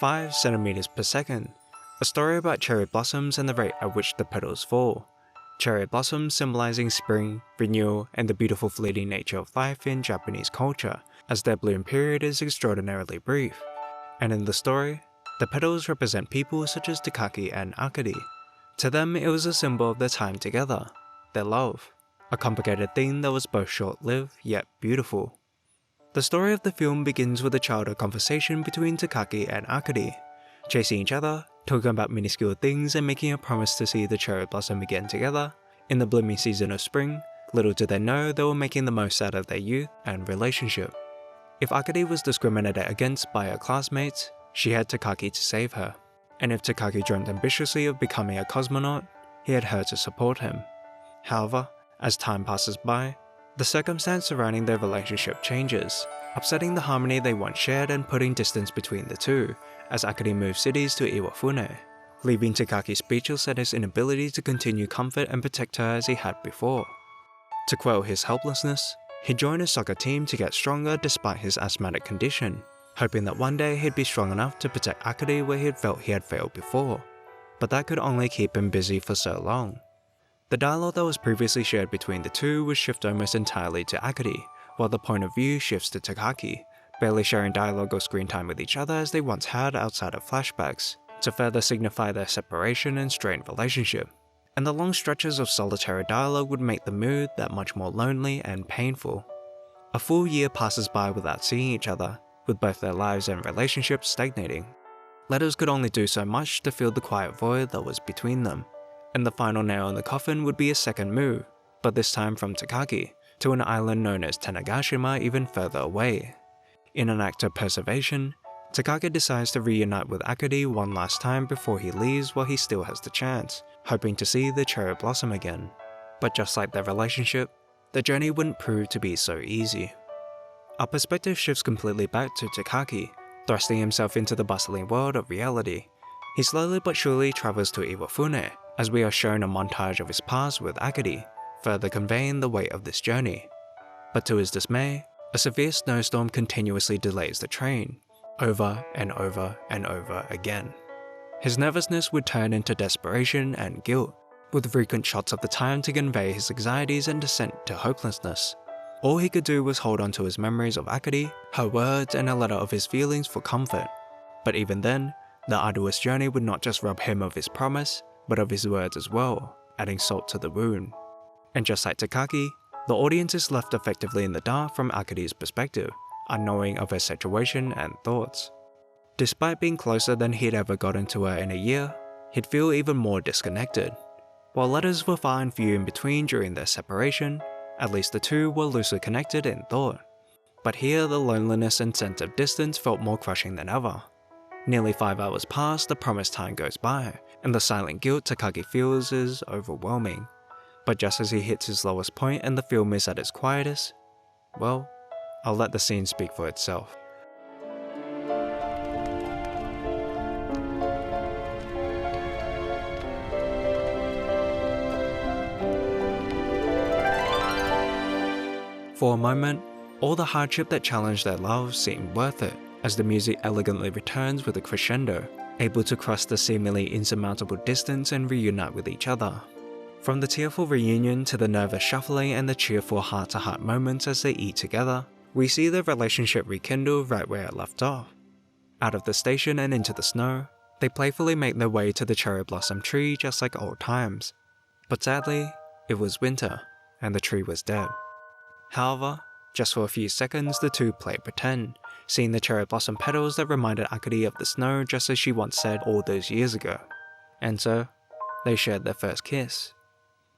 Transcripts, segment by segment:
5 centimeters per second, a story about cherry blossoms and the rate at which the petals fall. Cherry blossoms symbolizing spring, renewal, and the beautiful fleeting nature of life in Japanese culture, as their bloom period is extraordinarily brief. And in the story, the petals represent people such as Takaki and Akari. To them, it was a symbol of their time together, their love, a complicated thing that was both short-lived yet beautiful. The story of the film begins with a childhood conversation between Takaki and Akari, chasing each other, talking about minuscule things and making a promise to see the cherry blossom again together. In the blooming season of spring, little did they know they were making the most out of their youth and relationship. If Akari was discriminated against by her classmates, she had Takaki to save her. And if Takaki dreamt ambitiously of becoming a cosmonaut, he had her to support him. However, as time passes by, the circumstance surrounding their relationship changes, upsetting the harmony they once shared and putting distance between the two, as Akari moves cities to Iwafune, leaving Takaki speechless at his inability to continue comfort and protect her as he had before. To quell his helplessness, he joined a soccer team to get stronger despite his asthmatic condition, hoping that one day he'd be strong enough to protect Akari where he had felt he had failed before, but that could only keep him busy for so long. The dialogue that was previously shared between the two would shift almost entirely to Akari, while the point of view shifts to Takaki, barely sharing dialogue or screen time with each other as they once had outside of flashbacks, to further signify their separation and strained relationship. And the long stretches of solitary dialogue would make the mood that much more lonely and painful. A full year passes by without seeing each other, with both their lives and relationships stagnating. Letters could only do so much to fill the quiet void that was between them, and the final nail in the coffin would be a second move, but this time from Takaki, to an island known as Tanegashima even further away. In an act of preservation, Takaki decides to reunite with Akari one last time before he leaves while he still has the chance, hoping to see the cherry blossom again. But just like their relationship, the journey wouldn't prove to be so easy. Our perspective shifts completely back to Takaki, thrusting himself into the bustling world of reality. He slowly but surely travels to Iwafune, as we are shown a montage of his past with Akari, further conveying the weight of this journey. But to his dismay, a severe snowstorm continuously delays the train, over and over and over again. His nervousness would turn into desperation and guilt, with frequent shots of the time to convey his anxieties and descent to hopelessness. All he could do was hold on to his memories of Akari, her words, and a letter of his feelings for comfort. But even then, the arduous journey would not just rob him of his promise, but of his words as well, adding salt to the wound. And just like Takaki, the audience is left effectively in the dark from Akari's perspective, unknowing of her situation and thoughts. Despite being closer than he'd ever gotten to her in a year, he'd feel even more disconnected. While letters were far and few in between during their separation, at least the two were loosely connected in thought. But here the loneliness and sense of distance felt more crushing than ever. Nearly 5 hours pass, the promised time goes by, and the silent guilt Takaki feels is overwhelming. But just as he hits his lowest point and the film is at its quietest, well, I'll let the scene speak for itself. For a moment, all the hardship that challenged their love seemed worth it, as the music elegantly returns with a crescendo, able to cross the seemingly insurmountable distance and reunite with each other. From the tearful reunion to the nervous shuffling and the cheerful heart-to-heart moments as they eat together, we see the relationship rekindle right where it left off. Out of the station and into the snow, they playfully make their way to the cherry blossom tree just like old times. But sadly, it was winter, and the tree was dead. However, just for a few seconds the two played pretend, seeing the cherry blossom petals that reminded Akari of the snow just as she once said all those years ago. And so, they shared their first kiss.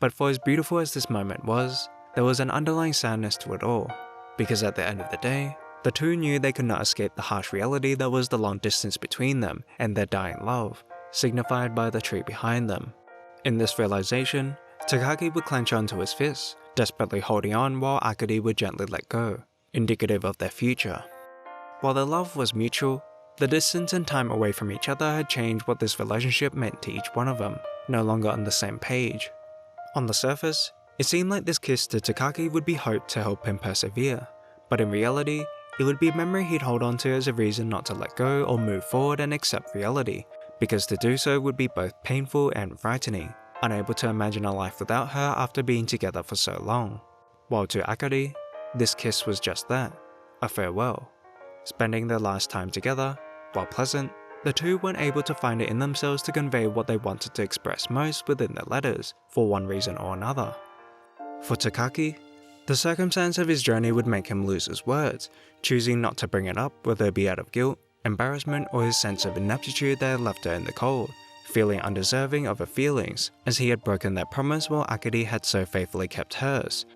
But for as beautiful as this moment was, there was an underlying sadness to it all, because at the end of the day, the two knew they could not escape the harsh reality that was the long distance between them and their dying love, signified by the tree behind them. In this realization, Takaki would clench onto his fists, desperately holding on while Akari would gently let go, indicative of their future. While their love was mutual, the distance and time away from each other had changed what this relationship meant to each one of them, no longer on the same page. On the surface, it seemed like this kiss to Takaki would be hoped to help him persevere, but in reality, It would be a memory he'd hold on to as a reason not to let go or move forward and accept reality, because to do so would be both painful and frightening, unable to imagine a life without her after being together for so long. While to Akari, this kiss was just that, a farewell. Spending their last time together, while pleasant, the two weren't able to find it in themselves to convey what they wanted to express most within their letters, for one reason or another. For Takaki, the circumstance of his journey would make him lose his words, choosing not to bring it up, whether it be out of guilt, embarrassment, or his sense of ineptitude that had left her in the cold, feeling undeserving of her feelings, as he had broken their promise while Akari had so faithfully kept hers.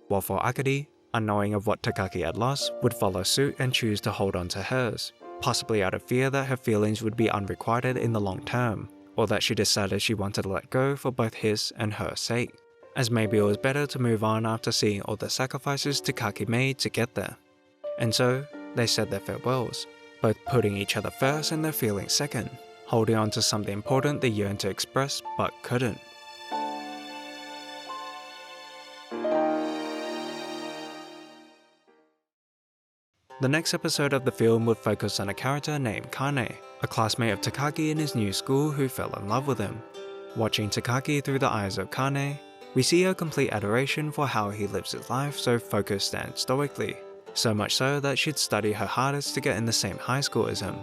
While for Akari, unknowing of what Takaki had lost, would follow suit and choose to hold on to hers, possibly out of fear that her feelings would be unrequited in the long term, or that she decided she wanted to let go for both his and her sake, as maybe it was better to move on after seeing all the sacrifices Takaki made to get there. And so, they said their farewells, both putting each other first and their feelings second, holding on to something important they yearned to express but couldn't. The next episode of the film would focus on a character named Kanae, a classmate of Takaki in his new school who fell in love with him. Watching Takaki through the eyes of Kanae, we see her complete adoration for how he lives his life so focused and stoically, so much so that she'd study her hardest to get in the same high school as him.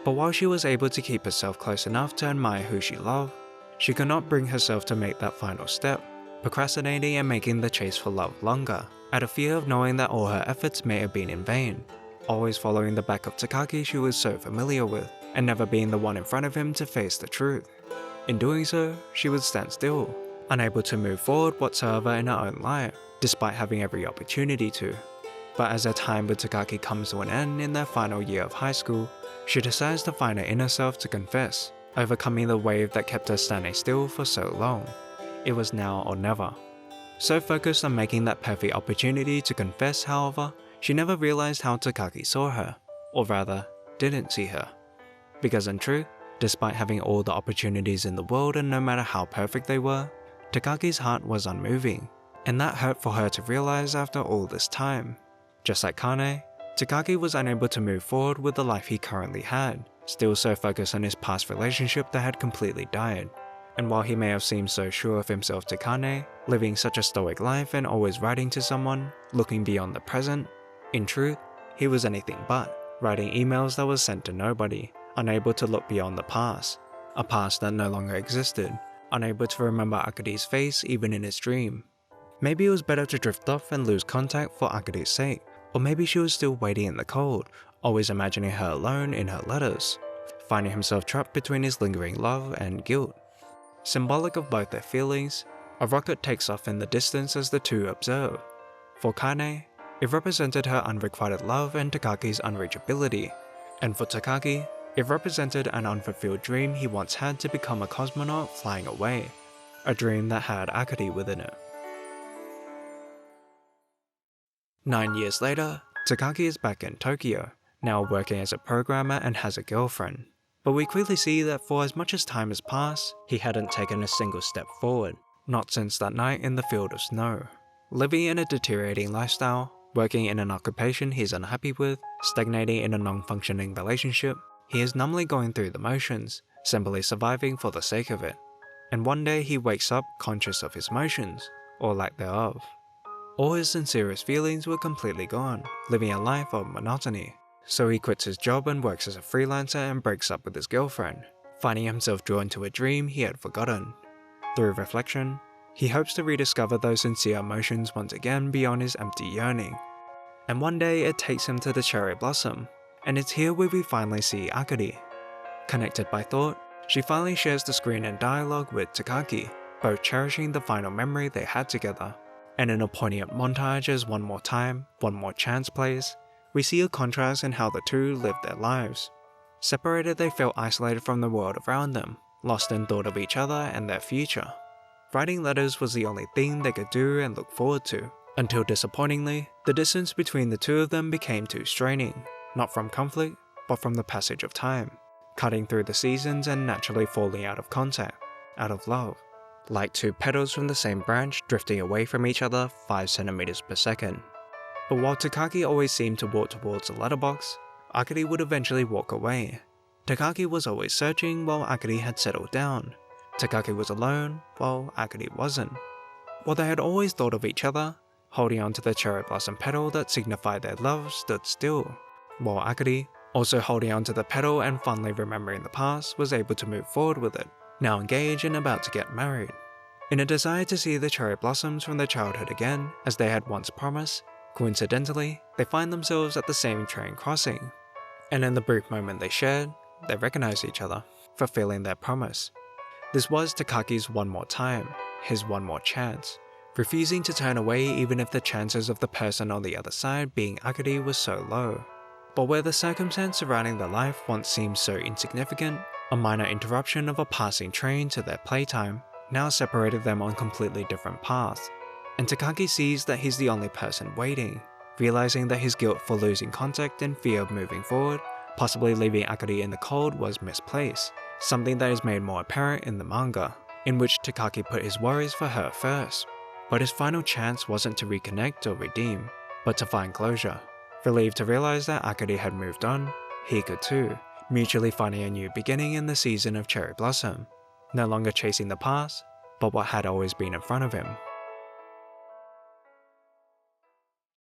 But while she was able to keep herself close enough to admire who she loved, she could not bring herself to make that final step, procrastinating and making the chase for love longer, out of fear of knowing that all her efforts may have been in vain, always following the back of Takaki she was so familiar with, and never being the one in front of him to face the truth. In doing so, she would stand still, unable to move forward whatsoever in her own life, despite having every opportunity to. But as her time with Takaki comes to an end in their final year of high school, she decides to find her inner self to confess, overcoming the wave that kept her standing still for so long. It was now or never. So focused on making that perfect opportunity to confess, however, she never realized how Takaki saw her, or rather, didn't see her. Because in truth, despite having all the opportunities in the world and no matter how perfect they were, Takaki's heart was unmoving, and that hurt for her to realize after all this time. Just like Kanae, Takaki was unable to move forward with the life he currently had, still so focused on his past relationship that had completely died. And while he may have seemed so sure of himself to Kanae, living such a stoic life and always writing to someone, looking beyond the present, in truth, he was anything but, writing emails that was sent to nobody, unable to look beyond the past, a past that no longer existed, unable to remember Akari's face even in his dream. Maybe it was better to drift off and lose contact for Akari's sake, or maybe she was still waiting in the cold, always imagining her alone in her letters, finding himself trapped between his lingering love and guilt. Symbolic of both their feelings, a rocket takes off in the distance as the two observe. For Kanae, it represented her unrequited love and Takaki's unreachability, and for Takaki, it represented an unfulfilled dream he once had to become a cosmonaut flying away, a dream that had Akari within it. 9 years later, Takaki is back in Tokyo, now working as a programmer and has a girlfriend. But we quickly see that for as much as time has passed, he hadn't taken a single step forward, not since that night in the field of snow. Living in a deteriorating lifestyle, working in an occupation he's unhappy with, stagnating in a non-functioning relationship, he is numbly going through the motions, simply surviving for the sake of it. And one day he wakes up conscious of his motions, or lack thereof. All his sincerest feelings were completely gone, living a life of monotony. So he quits his job and works as a freelancer and breaks up with his girlfriend, finding himself drawn to a dream he had forgotten. Through reflection, he hopes to rediscover those sincere emotions once again beyond his empty yearning. And one day it takes him to the cherry blossom, and it's here where we finally see Akari. Connected by thought, she finally shares the screen and dialogue with Takaki, both cherishing the final memory they had together. And in a poignant montage as One More Time, One More Chance plays, we see a contrast in how the two lived their lives. Separated, they felt isolated from the world around them, lost in thought of each other and their future. Writing letters was the only thing they could do and look forward to, until disappointingly, the distance between the two of them became too straining, not from conflict, but from the passage of time, cutting through the seasons and naturally falling out of contact, out of love, like two petals from the same branch drifting away from each other 5 centimeters per second. But while Takagi always seemed to walk towards the letterbox, Akari would eventually walk away. Takagi was always searching while Akari had settled down. Takagi was alone while Akari wasn't. While they had always thought of each other, holding onto the cherry blossom petal that signified their love stood still, while Akari, also holding onto the petal and fondly remembering the past, was able to move forward with it, now engaged and about to get married. In a desire to see the cherry blossoms from their childhood again, as they had once promised, coincidentally, they find themselves at the same train crossing. And in the brief moment they shared, they recognized each other, fulfilling their promise. This was Takagi's one more time, his one more chance, refusing to turn away even if the chances of the person on the other side being Akari was so low. But where the circumstance surrounding their life once seemed so insignificant, a minor interruption of a passing train to their playtime now separated them on completely different paths, and Takagi sees that he's the only person waiting, realizing that his guilt for losing contact and fear of moving forward, possibly leaving Akari in the cold, was misplaced, something that is made more apparent in the manga, in which Takagi put his worries for her first. But his final chance wasn't to reconnect or redeem, but to find closure. Relieved to realize that Akari had moved on, he could too, mutually finding a new beginning in the season of Cherry Blossom, no longer chasing the past, but what had always been in front of him.